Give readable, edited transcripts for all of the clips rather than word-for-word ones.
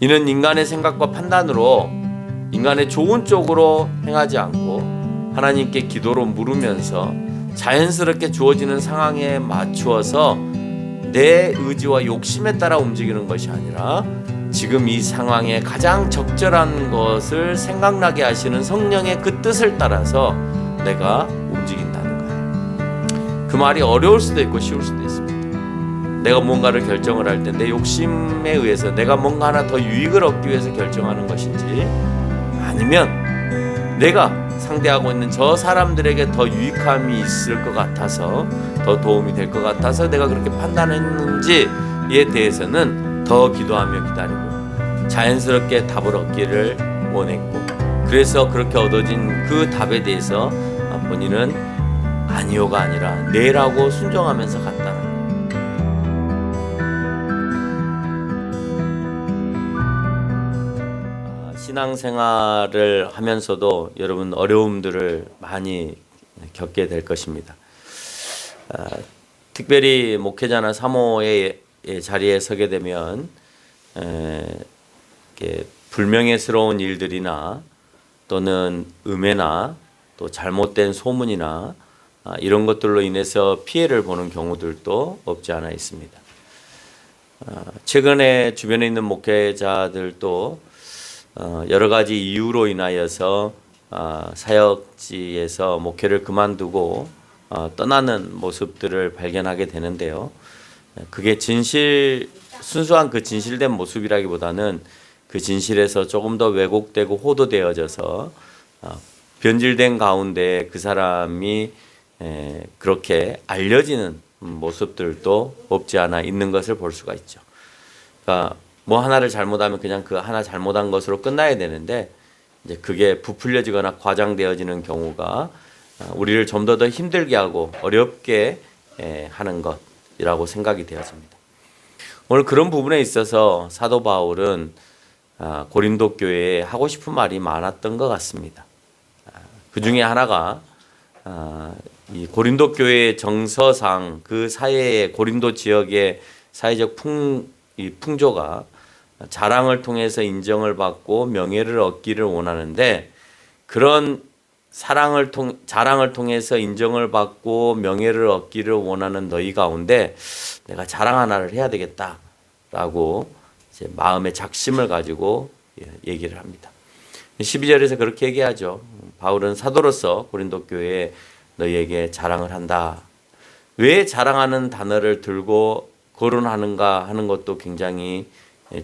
이는 인간의 생각과 판단으로 인간의 좋은 쪽으로 행하지 않고 하나님께 기도로 물으면서 자연스럽게 주어지는 상황에 맞추어서 내 의지와 욕심에 따라 움직이는 것이 아니라 지금 이 상황에 가장 적절한 것을 생각나게 하시는 성령의 그 뜻을 따라서 내가 움직인다는 거예요. 그 말이 어려울 수도 있고 쉬울 수도 있습니다. 내가 뭔가를 결정을 할 때 내 욕심에 의해서 내가 뭔가 하나 더 유익을 얻기 위해서 결정하는 것인지, 아니면 내가 상대하고 있는 저 사람들에게 더 유익함이 있을 것 같아서, 더 도움이 될 것 같아서 내가 그렇게 판단했는지에 대해서는 더 기도하며 기다리고 자연스럽게 답을 얻기를 원했고, 그래서 그렇게 얻어진 그 답에 대해서 본인은 아니요가 아니라 네라고 순종하면서 갔다는 거예요. 신앙생활을 하면서도 여러분 어려움들을 많이 겪게 될 것입니다. 특별히 목회자나 사모의 자리에 서게 되면 불명예스러운 일들이나 또는 음해나 또 잘못된 소문이나 이런 것들로 인해서 피해를 보는 경우들도 없지 않아 있습니다. 최근에 주변에 있는 목회자들도 여러 가지 이유로 인하여서 사역지에서 목회를 그만두고 떠나는 모습들을 발견하게 되는데요. 그게 순수한 그 진실된 모습이라기보다는 그 진실에서 조금 더 왜곡되고 호도되어져서 변질된 가운데 그 사람이 그렇게 알려지는 모습들도 없지 않아 있는 것을 볼 수가 있죠. 그러니까 뭐 하나를 잘못하면 그냥 그 하나 잘못한 것으로 끝나야 되는데, 이제 그게 부풀려지거나 과장되어지는 경우가 우리를 좀 더 힘들게 하고 어렵게 하는 것이라고 생각이 되었습니다. 오늘 그런 부분에 있어서 사도 바울은 고린도 교회에 하고 싶은 말이 많았던 것 같습니다. 그 중에 하나가 이 고린도 교회의 정서상 그 사회의 고린도 지역의 사회적 풍조가 자랑을 통해서 인정을 받고 명예를 얻기를 원하는데, 그런 자랑을 통해서 인정을 받고 명예를 얻기를 원하는 너희 가운데 내가 자랑 하나를 해야 되겠다라고 이제 마음의 작심을 가지고 얘기를 합니다. 12절에서 그렇게 얘기하죠. 바울은 사도로서 고린도 교회에 너희에게 자랑을 한다. 왜 자랑하는 단어를 들고 거론하는가 하는 것도 굉장히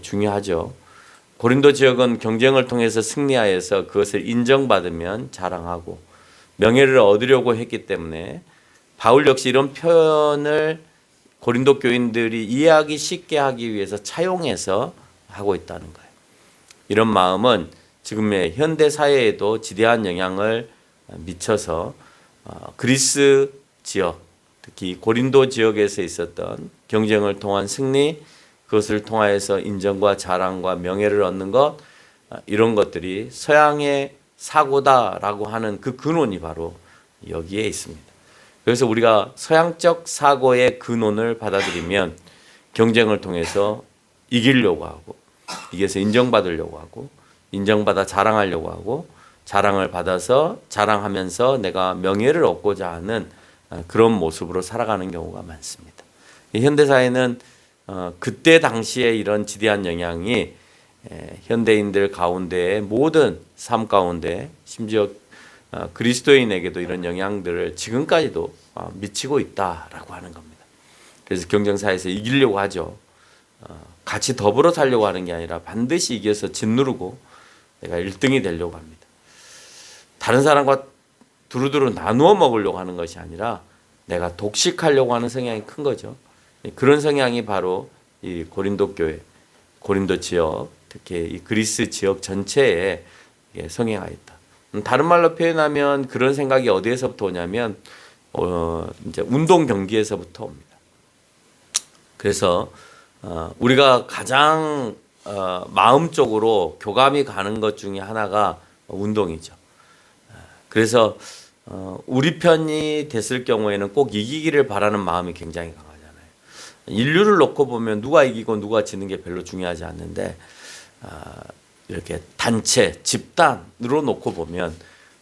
중요하죠. 고린도 지역은 경쟁을 통해서 승리하여서 그것을 인정받으면 자랑하고 명예를 얻으려고 했기 때문에 바울 역시 이런 표현을 고린도 교인들이 이해하기 쉽게 하기 위해서 차용해서 하고 있다는 거예요. 이런 마음은 지금의 현대 사회에도 지대한 영향을 미쳐서 그리스 지역, 특히 고린도 지역에서 있었던 경쟁을 통한 승리, 그것을 통하여서 인정과 자랑과 명예를 얻는 것, 이런 것들이 서양의 사고다라고 하는 그 근원이 바로 여기에 있습니다. 그래서 우리가 서양적 사고의 근원을 받아들이면 경쟁을 통해서 이기려고 하고, 이겨서 인정받으려고 하고, 인정받아 자랑하려고 하고, 자랑을 받아서 자랑하면서 내가 명예를 얻고자 하는 그런 모습으로 살아가는 경우가 많습니다. 현대사회는 그때 당시에 이런 지대한 영향이 현대인들 가운데의 모든 삶 가운데, 심지어 그리스도인에게도 이런 영향들을 지금까지도 미치고 있다라고 하는 겁니다. 그래서 경쟁사에서 이기려고 하죠. 같이 더불어 살려고 하는 게 아니라 반드시 이겨서 짓누르고 내가 1등이 되려고 합니다. 다른 사람과 두루두루 나누어 먹으려고 하는 것이 아니라 내가 독식하려고 하는 성향이 큰 거죠. 그런 성향이 바로 이 고린도 교회, 고린도 지역, 특히 이 그리스 지역 전체에 성행하였다. 다른 말로 표현하면 그런 생각이 어디에서부터 오냐면 이제 운동 경기에서부터 옵니다. 그래서 우리가 가장 마음적으로 교감이 가는 것 중에 하나가 운동이죠. 그래서 우리 편이 됐을 경우에는 꼭 이기기를 바라는 마음이 굉장히 강하잖아요. 인류를 놓고 보면 누가 이기고 누가 지는 게 별로 중요하지 않는데, 이렇게 단체, 집단으로 놓고 보면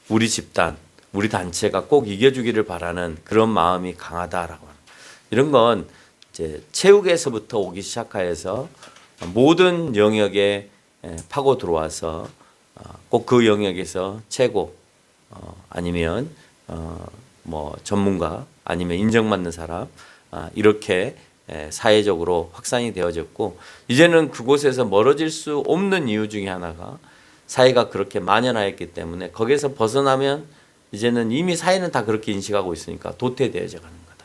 우리 집단, 우리 단체가 꼭 이겨주기를 바라는 그런 마음이 강하다라고 하는 이런 건 이제 체육에서부터 오기 시작하여서 모든 영역에 파고 들어와서 꼭 그 영역에서 최고 아니면 뭐 전문가 아니면 인정받는 사람 이렇게 사회적으로 확산이 되어졌고 이제는 그곳에서 멀어질 수 없는 이유 중에 하나가 사회가 그렇게 만연하였기 때문에 거기에서 벗어나면 이제는 이미 사회는 다 그렇게 인식하고 있으니까 도태되어져 가는 거다.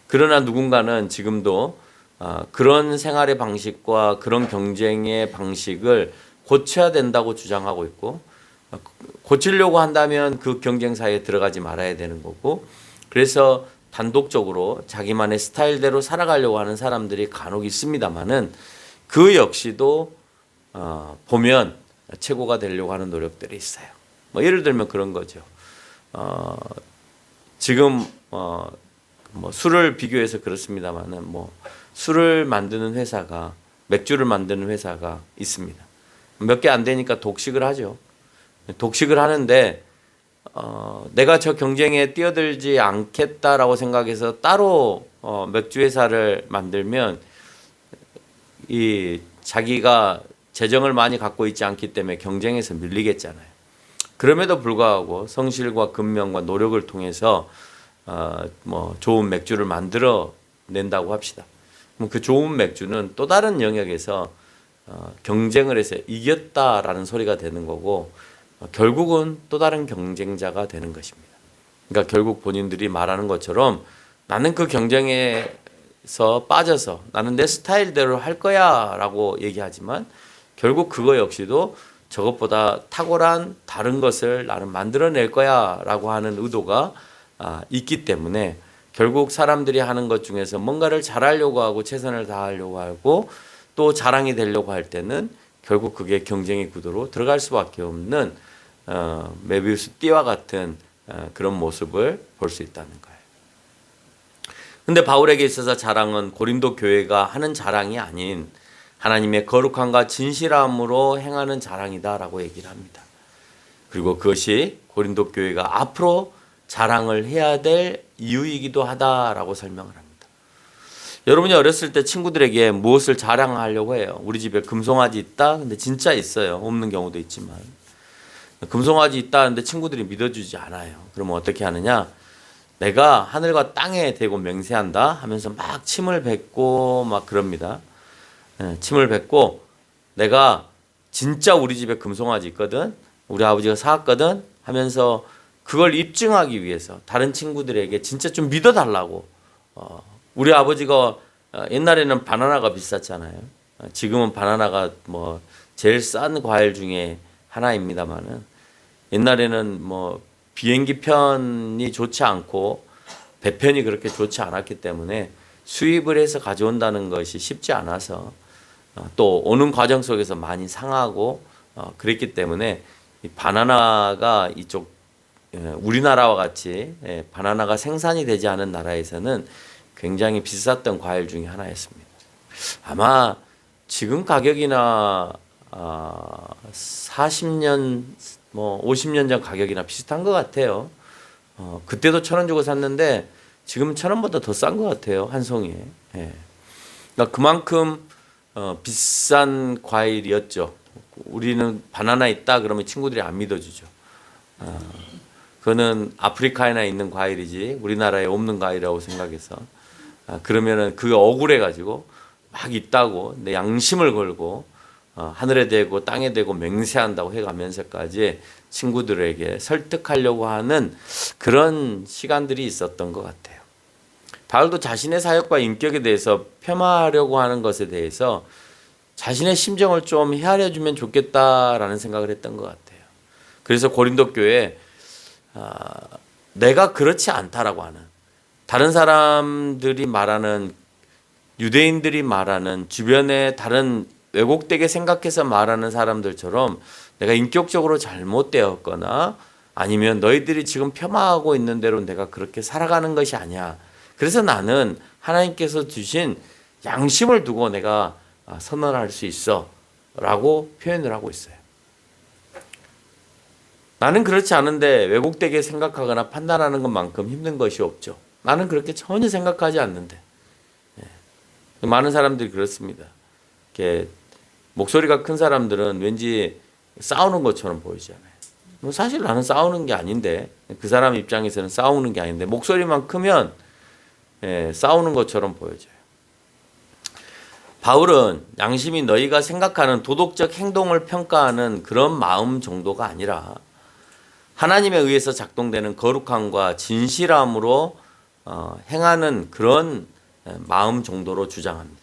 그러나 누군가는 지금도 그런 생활의 방식과 그런 경쟁의 방식을 고쳐야 된다고 주장하고 있고 고치려고 한다면 그 경쟁 사회에 들어가지 말아야 되는 거고 그래서 단독적으로 자기만의 스타일대로 살아가려고 하는 사람들이 간혹 있습니다만은 그 역시도 보면 최고가 되려고 하는 노력들이 있어요. 뭐 예를 들면 그런 거죠. 지금 뭐 술을 비교해서 그렇습니다만은 뭐 술을 만드는 회사가 맥주를 만드는 회사가 있습니다. 몇 개 안 되니까 독식을 하죠. 독식을 하는데 내가 저 경쟁에 뛰어들지 않겠다라고 생각해서 따로 맥주 회사를 만들면 이 자기가 재정을 많이 갖고 있지 않기 때문에 경쟁에서 밀리겠잖아요. 그럼에도 불구하고 성실과 근면과 노력을 통해서 뭐 좋은 맥주를 만들어 낸다고 합시다. 그럼 그 좋은 맥주는 또 다른 영역에서 경쟁을 해서 이겼다라는 소리가 되는 거고 결국은 또 다른 경쟁자가 되는 것입니다. 그러니까 결국 본인들이 말하는 것처럼 나는 그 경쟁에서 빠져서 나는 내 스타일대로 할 거야 라고 얘기하지만 결국 그거 역시도 저것보다 탁월한 다른 것을 나는 만들어낼 거야 라고 하는 의도가 있기 때문에 결국 사람들이 하는 것 중에서 뭔가를 잘하려고 하고 최선을 다하려고 하고 또 자랑이 되려고 할 때는 결국 그게 경쟁의 구도로 들어갈 수밖에 없는 메비우스 띠와 같은 그런 모습을 볼 수 있다는 거예요. 근데 바울에게 있어서 자랑은 고린도 교회가 하는 자랑이 아닌 하나님의 거룩함과 진실함으로 행하는 자랑이다라고 얘기를 합니다. 그리고 그것이 고린도 교회가 앞으로 자랑을 해야 될 이유이기도 하다라고 설명을 합니다. 여러분이 어렸을 때 친구들에게 무엇을 자랑하려고 해요? 우리 집에 금송아지 있다? 근데 진짜 있어요. 없는 경우도 있지만. 금송아지 있다는데 친구들이 믿어주지 않아요. 그러면 어떻게 하느냐? 내가 하늘과 땅에 대고 맹세한다 하면서 막 침을 뱉고 막 그럽니다. 침을 뱉고 내가 진짜 우리 집에 금송아지 있거든. 우리 아버지가 사왔거든 하면서 그걸 입증하기 위해서 다른 친구들에게 진짜 좀 믿어달라고 우리 아버지가 옛날에는 바나나가 비쌌잖아요. 지금은 바나나가 뭐 제일 싼 과일 중에 하나입니다만은 옛날에는 뭐 비행기 편이 좋지 않고 배편이 그렇게 좋지 않았기 때문에 수입을 해서 가져온다는 것이 쉽지 않아서 또 오는 과정 속에서 많이 상하고 그랬기 때문에 이 바나나가 이쪽 우리나라와 같이 바나나가 생산이 되지 않은 나라에서는 굉장히 비쌌던 과일 중에 하나였습니다. 아마 지금 가격이나 40년 뭐 50년 전 가격이나 비슷한 것 같아요. 그때도 1,000원 주고 샀는데 지금은 1,000원보다 더 싼 것 같아요. 한 송이에. 그러니까 그만큼 비싼 과일이었죠. 우리는 바나나 있다 그러면 친구들이 안 믿어주죠. 그거는 아프리카에나 있는 과일이지 우리나라에 없는 과일이라고 생각해서 그러면은 그게 억울해 가지고 막 있다고 내 양심을 걸고 하늘에 대고 땅에 대고 맹세한다고 해가면서까지 친구들에게 설득하려고 하는 그런 시간들이 있었던 것 같아요. 바울도 자신의 사역과 인격에 대해서 폄하하려고 하는 것에 대해서 자신의 심정을 좀 헤아려주면 좋겠다라는 생각을 했던 것 같아요. 그래서 고린도 교회에 내가 그렇지 않다라고 하는 다른 사람들이 말하는 유대인들이 말하는 주변의 다른 왜곡되게 생각해서 말하는 사람들처럼 내가 인격적으로 잘못되었거나 아니면 너희들이 지금 폄하하고 있는 대로 내가 그렇게 살아가는 것이 아니야. 그래서 나는 하나님께서 주신 양심을 두고 내가 선언할 수 있어. 라고 표현을 하고 있어요. 나는 그렇지 않은데 왜곡되게 생각하거나 판단하는 것만큼 힘든 것이 없죠. 나는 그렇게 전혀 생각하지 않는데. 많은 사람들이 그렇습니다. 이렇게 목소리가 큰 사람들은 왠지 싸우는 것처럼 보이잖아요. 사실 나는 싸우는 게 아닌데, 그 사람 입장에서는 싸우는 게 아닌데 목소리만 크면 싸우는 것처럼 보여져요. 바울은 양심이 너희가 생각하는 도덕적 행동을 평가하는 그런 마음 정도가 아니라 하나님에 의해서 작동되는 거룩함과 진실함으로 행하는 그런 마음 정도로 주장합니다.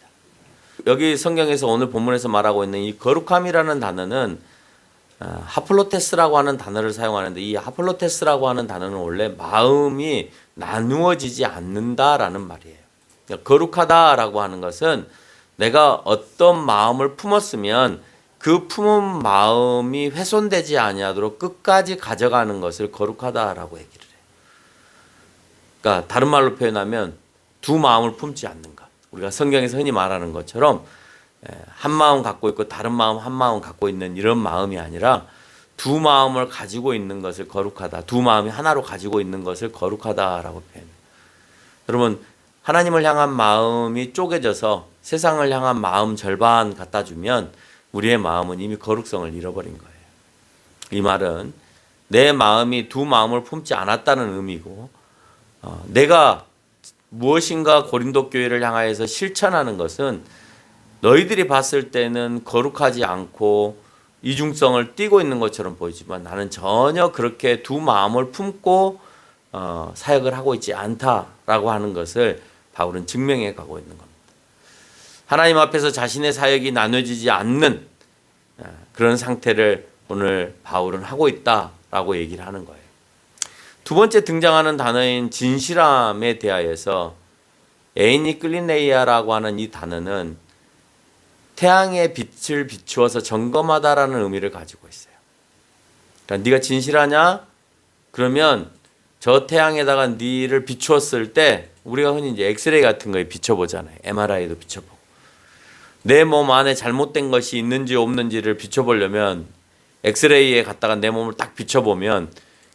여기 성경에서 오늘 본문에서 말하고 있는 이 거룩함이라는 단어는 하플로테스라고 하는 단어를 사용하는데, 이 하플로테스라고 하는 단어는 원래 마음이 나누어지지 않는다라는 말이에요. 그러니까 거룩하다라고 하는 것은 내가 어떤 마음을 품었으면 그 품은 마음이 훼손되지 아니하도록 끝까지 가져가는 것을 거룩하다라고 얘기를 해요. 그러니까 다른 말로 표현하면 두 마음을 품지 않는가. 우리가 성경에서 흔히 말하는 것처럼 한 마음 갖고 있고 다른 마음 한 마음 갖고 있는 이런 마음이 아니라 두 마음을 가지고 있는 것을 거룩하다. 두 마음이 하나로 가지고 있는 것을 거룩하다라고 표현해요. 여러분, 하나님을 향한 마음이 쪼개져서 세상을 향한 마음 절반 갖다 주면 우리의 마음은 이미 거룩성을 잃어버린 거예요. 이 말은 내 마음이 두 마음을 품지 않았다는 의미고, 내가 무엇인가 고린도 교회를 향하여서 실천하는 것은 너희들이 봤을 때는 거룩하지 않고 이중성을 띠고 있는 것처럼 보이지만 나는 전혀 그렇게 두 마음을 품고 사역을 하고 있지 않다라고 하는 것을 바울은 증명해 가고 있는 겁니다. 하나님 앞에서 자신의 사역이 나눠지지 않는 그런 상태를 오늘 바울은 하고 있다라고 얘기를 하는 거예요. 두 번째 등장하는 단어인 진실함에 대하여서 에이니클리네이아라고 하는 이 단어는 태양의 빛을 비추어서 점검하다라는 의미를 가지고 있어요. 그러니까 네가 진실하냐? 그러면 저 태양에다가 네를 비추었을 때 우리가 흔히 이제 엑스레이 같은 거에 비춰보잖아요. MRI도 비춰보고. 내 몸 안에 잘못된 것이 있는지 없는지를 비춰보려면 엑스레이에 갔다가 내 몸을 딱 비춰보면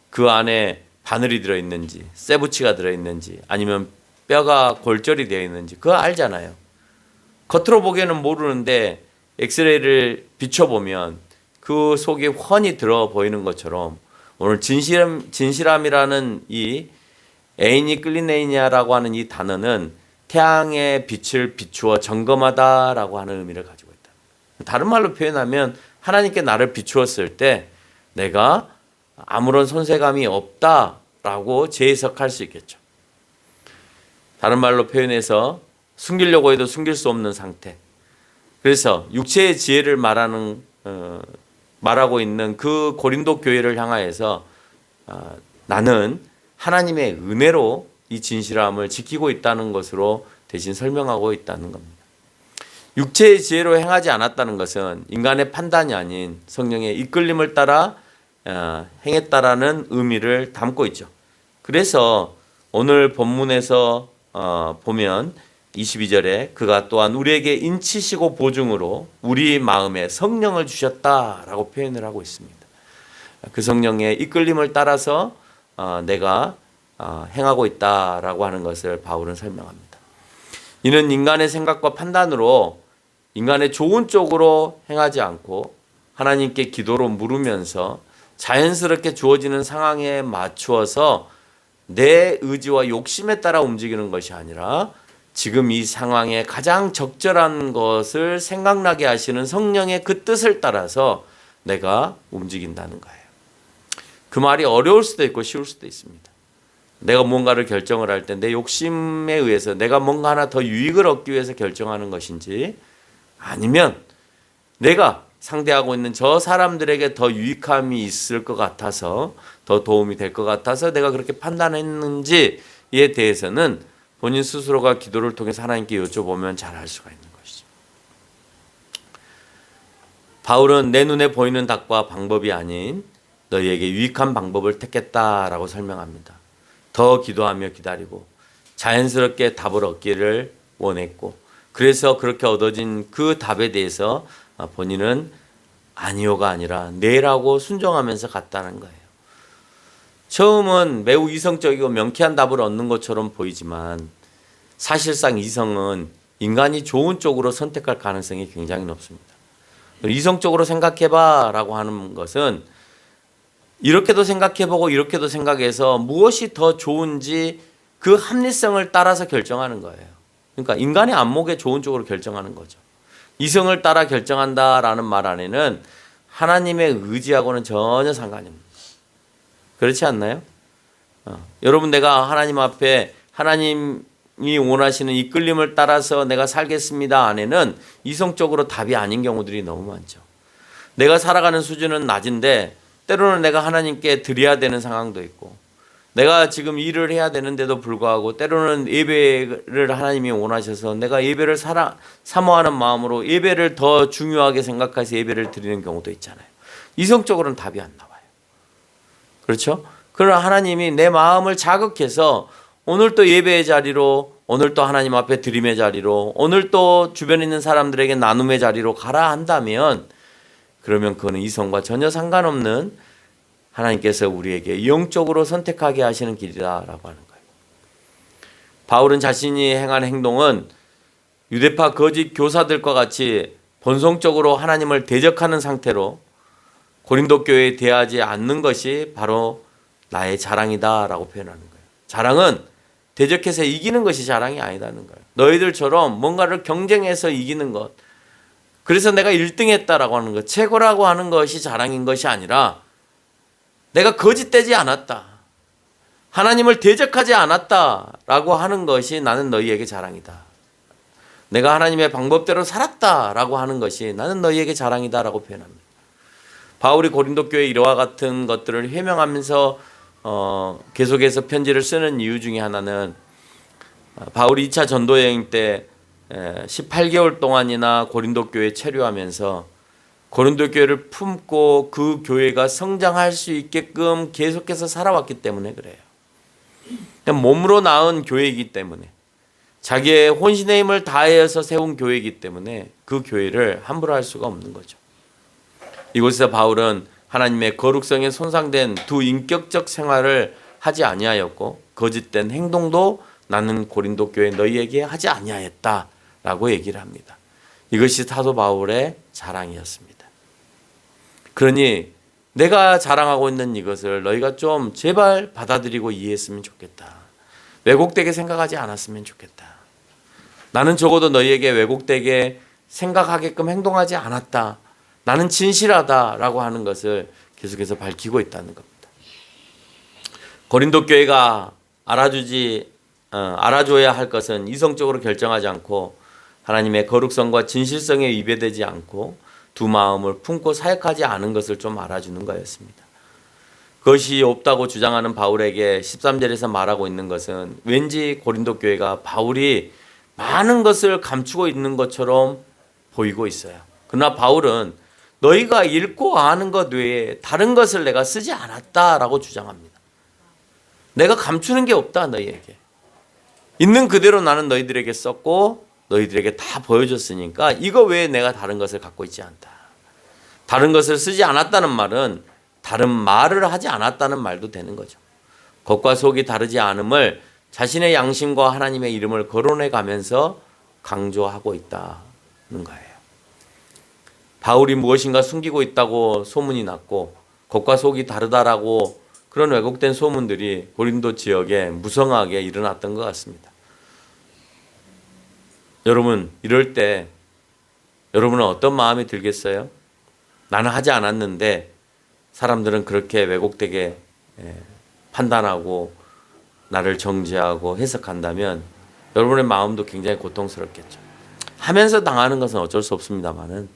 그 안에 바늘이 들어있는지 쇠붙이가 들어있는지 아니면 뼈가 골절이 되어 있는지 그거 알잖아요. 겉으로 보기에는 모르는데 엑스레이를 비춰보면 그 속이 훤히 들어 보이는 것처럼 오늘 진실함이라는 이 에이니클리네이냐라고 하는 이 단어는 태양의 빛을 비추어 점검하다라고 하는 의미를 가지고 있다. 다른 말로 표현하면 하나님께 나를 비추었을 때 내가 아무런 손색감이 없다라고 재해석할 수 있겠죠. 다른 말로 표현해서 숨기려고 해도 숨길 수 없는 상태. 그래서 육체의 지혜를 말하고 있는 그 고린도 교회를 향하여서 나는 하나님의 은혜로 이 진실함을 지키고 있다는 것으로 대신 설명하고 있다는 겁니다. 육체의 지혜로 행하지 않았다는 것은 인간의 판단이 아닌 성령의 이끌림을 따라 행했다라는 의미를 담고 있죠. 그래서 오늘 본문에서 보면 22절에 그가 또한 우리에게 인치시고 보증으로 우리 마음에 성령을 주셨다라고 표현을 하고 있습니다. 그 성령의 이끌림을 따라서 내가 행하고 있다라고 하는 것을 바울은 설명합니다. 이는 인간의 생각과 판단으로 인간의 좋은 쪽으로 행하지 않고 하나님께 기도로 물으면서 자연스럽게 주어지는 상황에 맞추어서 내 의지와 욕심에 따라 움직이는 것이 아니라 지금 이 상황에 가장 적절한 것을 생각나게 하시는 성령의 그 뜻을 따라서 내가 움직인다는 거예요. 그 말이 어려울 수도 있고 쉬울 수도 있습니다. 내가 뭔가를 결정을 할 때 내 욕심에 의해서 내가 뭔가 하나 더 유익을 얻기 위해서 결정하는 것인지 아니면 내가 상대하고 있는 저 사람들에게 더 유익함이 있을 것 같아서 더 도움이 될 것 같아서 내가 그렇게 판단했는지에 대해서는 본인 스스로가 기도를 통해서 하나님께 여쭤보면 잘 알 수가 있는 것이죠. 바울은 내 눈에 보이는 답과 방법이 아닌 너희에게 유익한 방법을 택했다라고 설명합니다. 더 기도하며 기다리고 자연스럽게 답을 얻기를 원했고 그래서 그렇게 얻어진 그 답에 대해서 본인은 아니요가 아니라 네라고 순종하면서 갔다는 거예요. 처음은 매우 이성적이고 명쾌한 답을 얻는 것처럼 보이지만 사실상 이성은 인간이 좋은 쪽으로 선택할 가능성이 굉장히 높습니다. 이성적으로 생각해봐 라고 하는 것은 이렇게도 생각해보고 이렇게도 생각해서 무엇이 더 좋은지 그 합리성을 따라서 결정하는 거예요. 그러니까 인간의 안목에 좋은 쪽으로 결정하는 거죠. 이성을 따라 결정한다라는 말 안에는 하나님의 의지하고는 전혀 상관이 없습니다. 그렇지 않나요? 여러분, 내가 하나님 앞에 하나님이 원하시는 이끌림을 따라서 내가 살겠습니다 안에는 이성적으로 답이 아닌 경우들이 너무 많죠. 내가 살아가는 수준은 낮은데 때로는 내가 하나님께 드려야 되는 상황도 있고, 내가 지금 일을 해야 되는데도 불구하고 때로는 예배를 하나님이 원하셔서 내가 예배를 사모하는 마음으로 예배를 더 중요하게 생각해서 예배를 드리는 경우도 있잖아요. 이성적으로는 답이 안 나와요. 그렇죠? 그러나 하나님이 내 마음을 자극해서 오늘 또 예배의 자리로, 오늘 또 하나님 앞에 드림의 자리로, 오늘 또 주변에 있는 사람들에게 나눔의 자리로 가라 한다면, 그러면 그거는 이성과 전혀 상관없는 하나님께서 우리에게 영적으로 선택하게 하시는 길이다라고 하는 거예요. 바울은 자신이 행한 행동은 유대파 거짓 교사들과 같이 본성적으로 하나님을 대적하는 상태로 고린도 교회에 대하지 않는 것이 바로 나의 자랑이다라고 표현하는 거예요. 자랑은 대적해서 이기는 것이 자랑이 아니다는 거예요. 너희들처럼 뭔가를 경쟁해서 이기는 것, 그래서 내가 1등 했다라고 하는 것, 최고라고 하는 것이 자랑인 것이 아니라 내가 거짓되지 않았다, 하나님을 대적하지 않았다라고 하는 것이 나는 너희에게 자랑이다. 내가 하나님의 방법대로 살았다라고 하는 것이 나는 너희에게 자랑이다라고 표현합니다. 바울이 고린도 교회 이와 같은 것들을 해명하면서 계속해서 편지를 쓰는 이유 중에 하나는 바울이 2차 전도 여행 때 18개월 동안이나 고린도 교회에 체류하면서 고린도 교회를 품고 그 교회가 성장할 수 있게끔 계속해서 살아왔기 때문에 그래요. 몸으로 낳은 교회이기 때문에, 자기의 혼신의 힘을 다해서 세운 교회이기 때문에 그 교회를 함부로 할 수가 없는 거죠. 이곳에서 바울은 하나님의 거룩성에 손상된 두 인격적 생활을 하지 아니하였고 거짓된 행동도 나는 고린도 교회 너희에게 하지 아니하였다라고 얘기를 합니다. 이것이 사도 바울의 자랑이었습니다. 그러니 내가 자랑하고 있는 이것을 너희가 좀 제발 받아들이고 이해했으면 좋겠다. 왜곡되게 생각하지 않았으면 좋겠다. 나는 적어도 너희에게 왜곡되게 생각하게끔 행동하지 않았다. 나는 진실하다라고 하는 것을 계속해서 밝히고 있다는 겁니다. 고린도 교회가 알아줘야 할 것은 이성적으로 결정하지 않고 하나님의 거룩성과 진실성에 위배되지 않고 두 마음을 품고 사역하지 않은 것을 좀 알아주는 거였습니다. 그것이 없다고 주장하는 바울에게 13절에서 말하고 있는 것은 왠지 고린도 교회가 바울이 많은 것을 감추고 있는 것처럼 보이고 있어요. 그러나 바울은 너희가 읽고 아는 것 외에 다른 것을 내가 쓰지 않았다라고 주장합니다. 내가 감추는 게 없다 너희에게. 있는 그대로 나는 너희들에게 썼고 너희들에게 다 보여줬으니까 이거 외에 내가 다른 것을 갖고 있지 않다. 다른 것을 쓰지 않았다는 말은 다른 말을 하지 않았다는 말도 되는 거죠. 겉과 속이 다르지 않음을 자신의 양심과 하나님의 이름을 거론해 가면서 강조하고 있다는 거예요. 바울이 무엇인가 숨기고 있다고 소문이 났고 겉과 속이 다르다라고 그런 왜곡된 소문들이 고린도 지역에 무성하게 일어났던 것 같습니다. 여러분, 이럴 때 여러분은 어떤 마음이 들겠어요? 나는 하지 않았는데 사람들은 그렇게 왜곡되게 판단하고 나를 정죄하고 해석한다면 여러분의 마음도 굉장히 고통스럽겠죠. 하면서 당하는 것은 어쩔 수 없습니다만은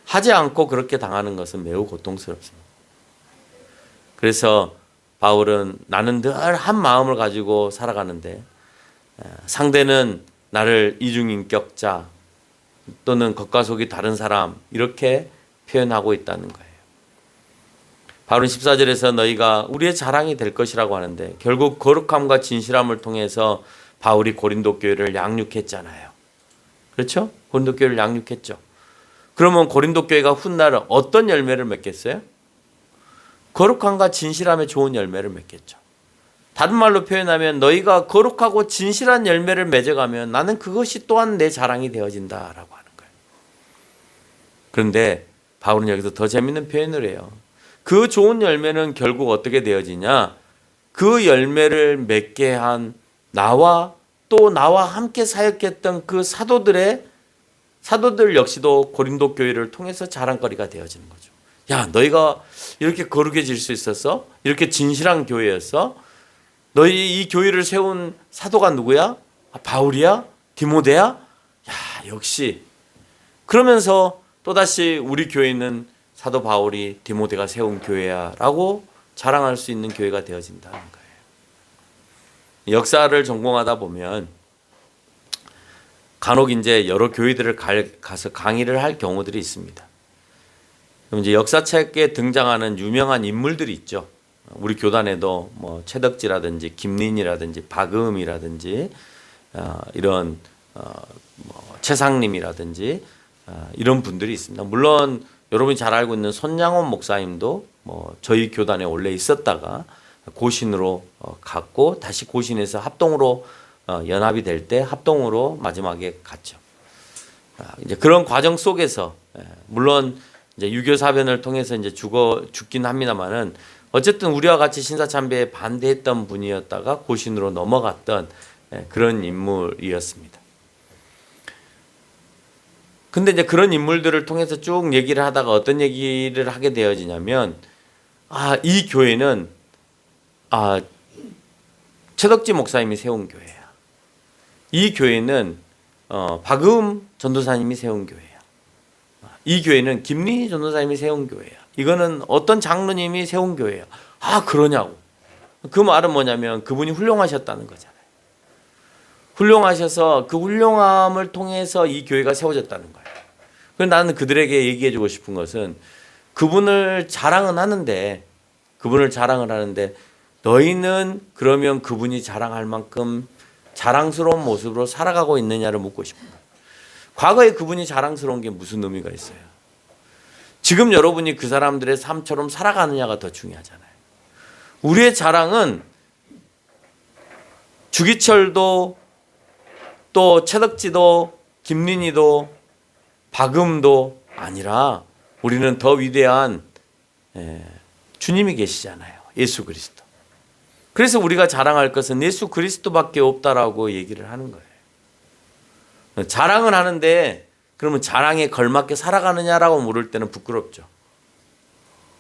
하지 않고 그렇게 당하는 것은 매우 고통스럽습니다. 그래서 바울은 나는 늘 한 마음을 가지고 살아가는데 상대는 나를 이중인격자 또는 겉과 속이 다른 사람 이렇게 표현하고 있다는 거예요. 바울은 14절에서 너희가 우리의 자랑이 될 것이라고 하는데 결국 거룩함과 진실함을 통해서 바울이 고린도 교회를 양육했잖아요. 그렇죠? 고린도 교회를 양육했죠. 그러면 고린도 교회가 훗날 어떤 열매를 맺겠어요? 거룩함과 진실함의 좋은 열매를 맺겠죠. 다른 말로 표현하면 너희가 거룩하고 진실한 열매를 맺어가면 나는 그것이 또한 내 자랑이 되어진다라고 하는 거예요. 그런데 바울은 여기서 더 재밌는 표현을 해요. 그 좋은 열매는 결국 어떻게 되어지냐? 그 열매를 맺게 한 나와 또 나와 함께 사역했던 그 사도들 역시도 고린도 교회를 통해서 자랑거리가 되어지는 거죠. 야, 너희가 이렇게 거룩해질 수 있었어? 이렇게 진실한 교회였어? 너희 이 교회를 세운 사도가 누구야? 바울이야? 디모데야? 야, 역시. 그러면서 또다시 우리 교회는 사도 바울이 디모데가 세운 교회야 라고 자랑할 수 있는 교회가 되어진다는 거예요. 역사를 전공하다 보면 간혹 이제 여러 교회들을 가서 강의를 할 경우들이 있습니다. 그럼 이제 역사책에 등장하는 유명한 인물들이 있죠. 우리 교단에도 뭐 최덕지라든지 김린이라든지 박음이라든지 이런 뭐 최상림이라든지 이런 분들이 있습니다. 물론 여러분이 잘 알고 있는 손양원 목사님도 뭐 저희 교단에 원래 있었다가 고신으로 갔고 다시 고신에서 합동으로 연합이 될 때 합동으로 마지막에 갔죠. 이제 그런 과정 속에서 물론 이제 유교 사변을 통해서 이제 죽긴 합니다만은 어쨌든 우리와 같이 신사참배에 반대했던 분이었다가 고신으로 넘어갔던 그런 인물이었습니다. 근데 이제 그런 인물들을 통해서 쭉 얘기를 하다가 어떤 얘기를 하게 되어지냐면 이 교회는 최덕지 목사님이 세운 교회야. 이 교회는 박음 전도사님이 세운 교회야. 이 교회는 김린희 전도사님이 세운 교회야. 이거는 어떤 장로님이 세운 교회야. 그러냐고. 그 말은 뭐냐면 그분이 훌륭하셨다는 거잖아요. 훌륭하셔서 그 훌륭함을 통해서 이 교회가 세워졌다는 거예요. 그래서 나는 그들에게 얘기해주고 싶은 것은 그분을 자랑을 하는데 너희는 그러면 그분이 자랑할 만큼 자랑스러운 모습으로 살아가고 있느냐를 묻고 싶은 거예요. 과거에 그분이 자랑스러운 게 무슨 의미가 있어요? 지금 여러분이 그 사람들의 삶처럼 살아가느냐가 더 중요하잖아요. 우리의 자랑은 주기철도 또 최덕지도 김린희도 박음도 아니라 우리는 더 위대한 주님이 계시잖아요. 예수 그리스도. 그래서 우리가 자랑할 것은 예수 그리스도밖에 없다라고 얘기를 하는 거예요. 자랑을 하는데 그러면 자랑에 걸맞게 살아가느냐라고 물을 때는 부끄럽죠.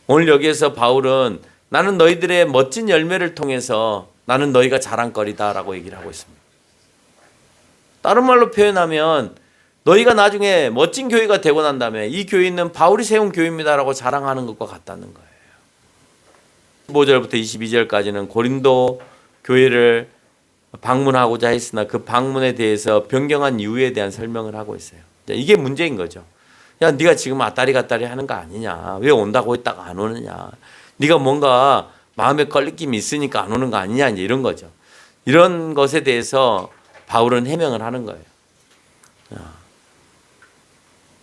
오늘 여기에서 바울은 나는 너희들의 멋진 열매를 통해서 나는 너희가 자랑거리다라고 얘기를 하고 있습니다. 다른 말로 표현하면 너희가 나중에 멋진 교회가 되고 난 다음에 이 교회는 바울이 세운 교회입니다라고 자랑하는 것과 같다는 거예요. 15절부터 22절까지는 고린도 교회를 방문하고자 했으나 그 방문에 대해서 변경한 이유에 대한 설명을 하고 있어요. 이게 문제인 거죠. 야, 네가 지금 왔다리 갔다리 하는 거 아니냐? 왜 온다고 했다가 안 오느냐? 네가 뭔가 마음에 걸림이 있으니까 안 오는 거 아니냐? 이제 이런 거죠. 이런 것에 대해서 바울은 해명을 하는 거예요.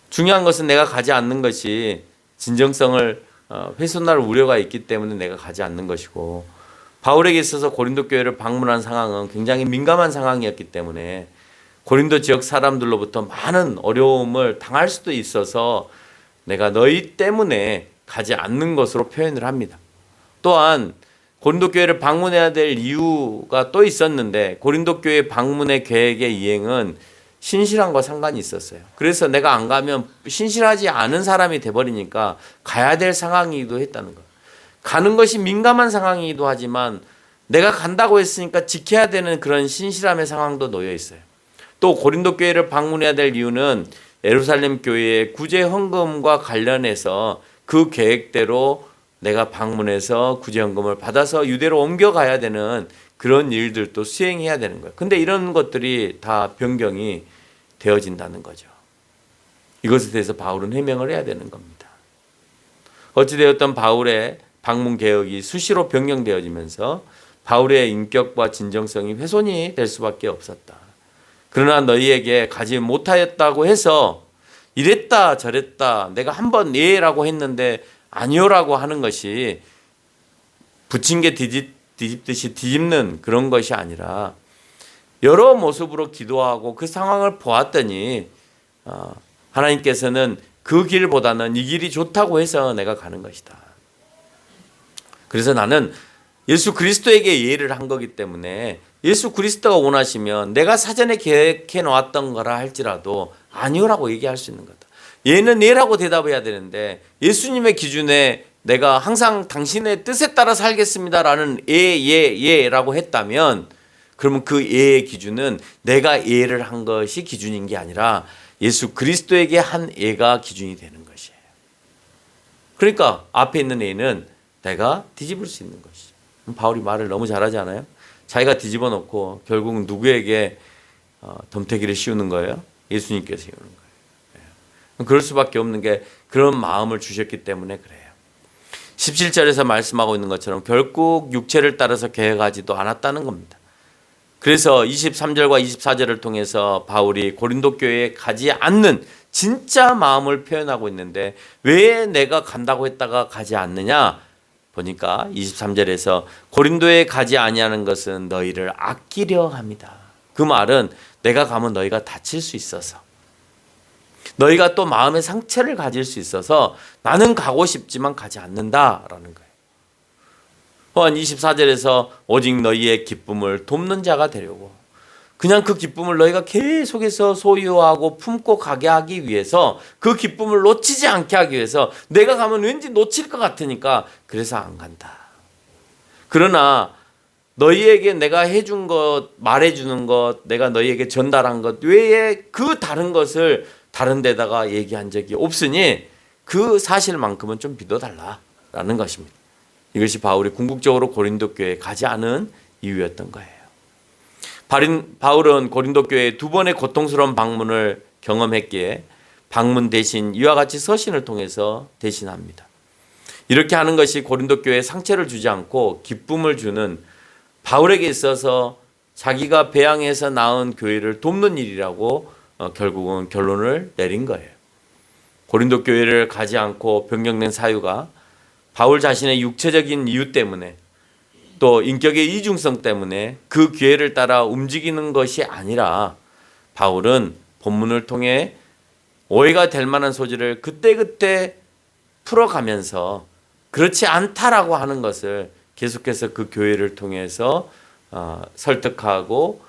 중요한 것은 내가 가지 않는 것이 진정성을 훼손할 우려가 있기 때문에 내가 가지 않는 것이고, 바울에게 있어서 고린도 교회를 방문한 상황은 굉장히 민감한 상황이었기 때문에 고린도 지역 사람들로부터 많은 어려움을 당할 수도 있어서 내가 너희 때문에 가지 않는 것으로 표현을 합니다. 또한 고린도 교회를 방문해야 될 이유가 또 있었는데 고린도 교회 방문의 계획의 이행은 신실함과 상관이 있었어요. 그래서 내가 안 가면 신실하지 않은 사람이 돼버리니까 가야 될 상황이기도 했다는 거예요. 가는 것이 민감한 상황이기도 하지만 내가 간다고 했으니까 지켜야 되는 그런 신실함의 상황도 놓여 있어요. 또 고린도 교회를 방문해야 될 이유는 예루살렘 교회의 구제 헌금과 관련해서 그 계획대로 내가 방문해서 구제 헌금을 받아서 유대로 옮겨가야 되는 그런 일들도 수행해야 되는 거예요. 근데 이런 것들이 다 변경이 되어진다는 거죠. 이것에 대해서 바울은 해명을 해야 되는 겁니다. 어찌되었든 바울의 방문 개혁이 수시로 변경되어지면서 바울의 인격과 진정성이 훼손이 될 수밖에 없었다. 그러나 너희에게 가지 못하였다고 해서 이랬다 저랬다 내가 한번 예라고 했는데 아니요라고 하는 것이 부친 게 뒤집듯이 뒤집는 그런 것이 아니라 여러 모습으로 기도하고 그 상황을 보았더니 하나님께서는 그 길보다는 이 길이 좋다고 해서 내가 가는 것이다. 그래서 나는 예수 그리스도에게 예를 한 거기 때문에 예수 그리스도가 원하시면 내가 사전에 계획해 놓았던 거라 할지라도 아니요라고 얘기할 수 있는 거다. 예는 예라고 대답해야 되는데 예수님의 기준에 내가 항상 당신의 뜻에 따라 살겠습니다라는 예라고 했다면 그러면 그 예의 기준은 내가 예를 한 것이 기준인 게 아니라 예수 그리스도에게 한 예가 기준이 되는 것이에요. 그러니까 앞에 있는 예는 내가 뒤집을 수 있는 것이죠. 바울이 말을 너무 잘하지 않아요? 자기가 뒤집어 놓고 결국은 누구에게 덤태기를 씌우는 거예요? 예수님께서 씌우는 거예요. 그럴 수밖에 없는 게 그런 마음을 주셨기 때문에 그래요. 17절에서 말씀하고 있는 것처럼 결국 육체를 따라서 계획하지도 않았다는 겁니다. 그래서 23절과 24절을 통해서 바울이 고린도 교회에 가지 않는 진짜 마음을 표현하고 있는데 왜 내가 간다고 했다가 가지 않느냐 보니까 23절에서 고린도에 가지 아니하는 것은 너희를 아끼려 합니다. 그 말은 내가 가면 너희가 다칠 수 있어서 너희가 또 마음의 상처를 가질 수 있어서 나는 가고 싶지만 가지 않는다라는 거예요. 또한 24절에서 오직 너희의 기쁨을 돕는 자가 되려고 그냥 그 기쁨을 너희가 계속해서 소유하고 품고 가게 하기 위해서 그 기쁨을 놓치지 않게 하기 위해서 내가 가면 왠지 놓칠 것 같으니까 그래서 안 간다. 그러나 너희에게 내가 해준 것, 말해주는 것, 내가 너희에게 전달한 것 외에 그 다른 것을 다른 데다가 얘기한 적이 없으니 그 사실만큼은 좀 믿어달라라는 것입니다. 이것이 바울이 궁극적으로 고린도 교회에 가지 않은 이유였던 거예요. 바울은 고린도 교회에 두 번의 고통스러운 방문을 경험했기에 방문 대신 이와 같이 서신을 통해서 대신합니다. 이렇게 하는 것이 고린도 교회에 상처를 주지 않고 기쁨을 주는 바울에게 있어서 자기가 배양해서 낳은 교회를 돕는 일이라고 결국은 결론을 내린 거예요. 고린도 교회를 가지 않고 변경된 사유가 바울 자신의 육체적인 이유 때문에 또 인격의 이중성 때문에 그 기회를 따라 움직이는 것이 아니라 바울은 본문을 통해 오해가 될 만한 소지를 그때그때 풀어가면서 그렇지 않다라고 하는 것을 계속해서 그 교회를 통해서 설득하고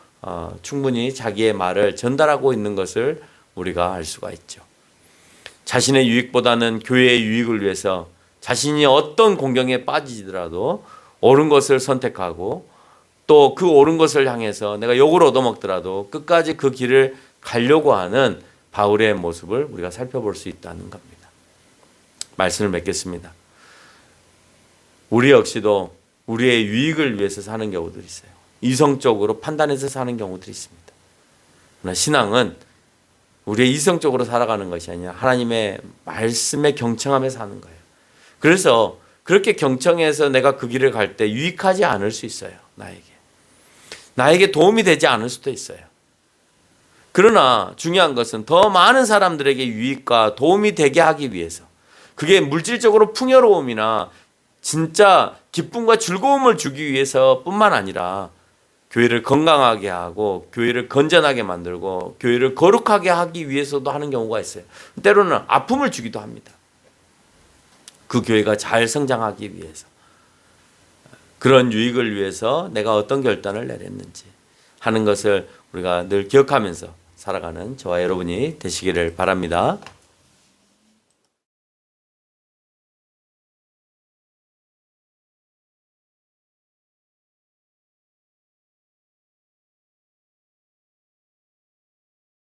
충분히 자기의 말을 전달하고 있는 것을 우리가 알 수가 있죠. 자신의 유익보다는 교회의 유익을 위해서 자신이 어떤 공경에 빠지더라도 옳은 것을 선택하고 또 그 옳은 것을 향해서 내가 욕을 얻어먹더라도 끝까지 그 길을 가려고 하는 바울의 모습을 우리가 살펴볼 수 있다는 겁니다. 말씀을 맺겠습니다. 우리 역시도 우리의 유익을 위해서 사는 경우들이 있어요. 이성적으로 판단해서 사는 경우들이 있습니다. 그러나 신앙은 우리의 이성적으로 살아가는 것이 아니라 하나님의 말씀에 경청하며 사는 거예요. 그래서 그렇게 경청해서 내가 그 길을 갈 때 유익하지 않을 수 있어요. 나에게 도움이 되지 않을 수도 있어요. 그러나 중요한 것은 더 많은 사람들에게 유익과 도움이 되게 하기 위해서 그게 물질적으로 풍요로움이나 진짜 기쁨과 즐거움을 주기 위해서 뿐만 아니라 교회를 건강하게 하고 교회를 건전하게 만들고 교회를 거룩하게 하기 위해서도 하는 경우가 있어요. 때로는 아픔을 주기도 합니다. 그 교회가 잘 성장하기 위해서 그런 유익을 위해서 내가 어떤 결단을 내렸는지 하는 것을 우리가 늘 기억하면서 살아가는 저와 여러분이 되시기를 바랍니다.